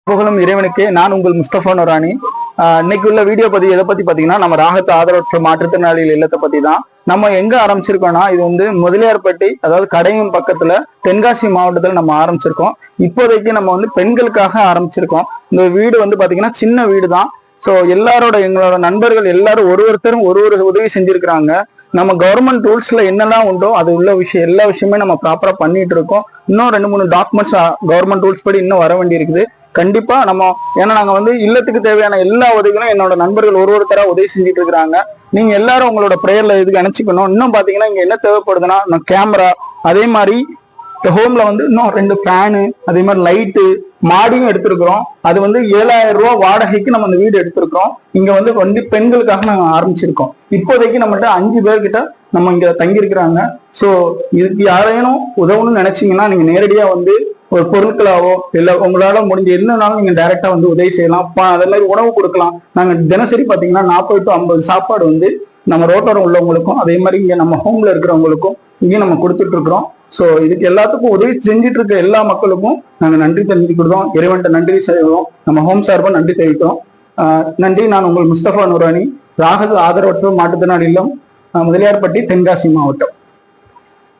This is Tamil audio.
புகழும் இறைவனுக்கு. நான் உங்கள் முஸ்தபா நூரானி. இன்னைக்கு உள்ள வீடியோ எதை பத்தி பாத்தீங்கன்னா, நம்ம ராகத்து ஆதரவற்ற மாற்றுத்திறனாளிகள் இல்லத்தை பத்தி தான். நம்ம எங்க ஆரம்பிச்சிருக்கோம்னா, இது வந்து முதலியார்பட்டி, அதாவது கடையம் பக்கத்துல தென்காசி மாவட்டத்துல நம்ம ஆரம்பிச்சிருக்கோம். இப்போதைக்கு நம்ம வந்து பெண்களுக்காக ஆரம்பிச்சிருக்கோம். இந்த வீடு வந்து பாத்தீங்கன்னா சின்ன வீடு தான். ஸோ எங்களோட நண்பர்கள் எல்லாரும் ஒருத்தரும் ஒரு உதவி செஞ்சிருக்கிறாங்க. நம்ம கவர்மெண்ட் ரூல்ஸ்ல என்னெல்லாம் உண்டோ அது உள்ள விஷயம் எல்லா விஷயமே நம்ம ப்ராப்பரா பண்ணிட்டு இருக்கோம். இன்னும் 2-3 டாக்குமெண்ட்ஸ் கவர்மெண்ட் ரூல்ஸ் படி இன்னும் வர வேண்டி இருக்குது. கண்டிப்பா நம்ம, ஏன்னா நாங்க வந்து இல்லத்துக்கு தேவையான எல்லா உதவிகளும் என்னோட நண்பர்கள் ஒருத்தரா உதவி செஞ்சுட்டு இருக்கிறாங்க. நீங்க எல்லாரும் உங்களோட பிரேயர்ல இதுக்கு நினைச்சுக்கணும். இன்னும் பாத்தீங்கன்னா இங்க என்ன தேவைப்படுதுன்னா, கேமரா, அதே மாதிரி ஹோம்ல வந்து இன்னும் 2 ஃபேனு, அதே மாதிரி லைட்டு, மாடியும் எடுத்திருக்கிறோம். அது வந்து 7000 ரூபாய் வாடகைக்கு நம்ம அந்த வீடு எடுத்திருக்கிறோம். இங்க வந்து பெண்களுக்காக நாங்க ஆரம்பிச்சிருக்கோம். இப்போதைக்கு நம்மகிட்ட 5 பேர்கிட்ட நம்ம இங்க தங்கி இருக்கிறாங்க. ஸோ இதுக்கு யாரையும் உதவணும்னு நினைச்சீங்கன்னா நீங்க நேரடியா வந்து ஒரு பொருட்களாவோ இல்ல உங்களால முடிஞ்ச என்னன்னாலும் நீங்க டைரக்டா வந்து உதவி செய்யலாம். அதே மாதிரி உணவு கொடுக்கலாம். நாங்க தினசரி பாத்தீங்கன்னா 40 to 50 சாப்பாடு வந்து நம்ம ரோட்டோரம் உள்ளவங்களுக்கும், அதே மாதிரி இங்க நம்ம ஹோம்ல இருக்கிறவங்களுக்கும் இங்கேயும் நம்ம கொடுத்துட்டு இருக்கிறோம். ஸோ இதுக்கு எல்லாத்துக்கும் உதவி செஞ்சுட்டு இருக்க எல்லா மக்களுக்கும் நாங்க நன்றி தெரிஞ்சுக்கிட்டோம். இறைவன்ட்ட நன்றி செய்வோம். நம்ம ஹோம் சார்பா நன்றி தெரிவித்தோம். நன்றி. நான் உங்கள் முஸ்தபா நூரானி, ராகத்து ஆதரவற்ற மாற்றுத்திறனாளி இல்லம், முதலியார்பட்டி, தென்காசி மாவட்டம்.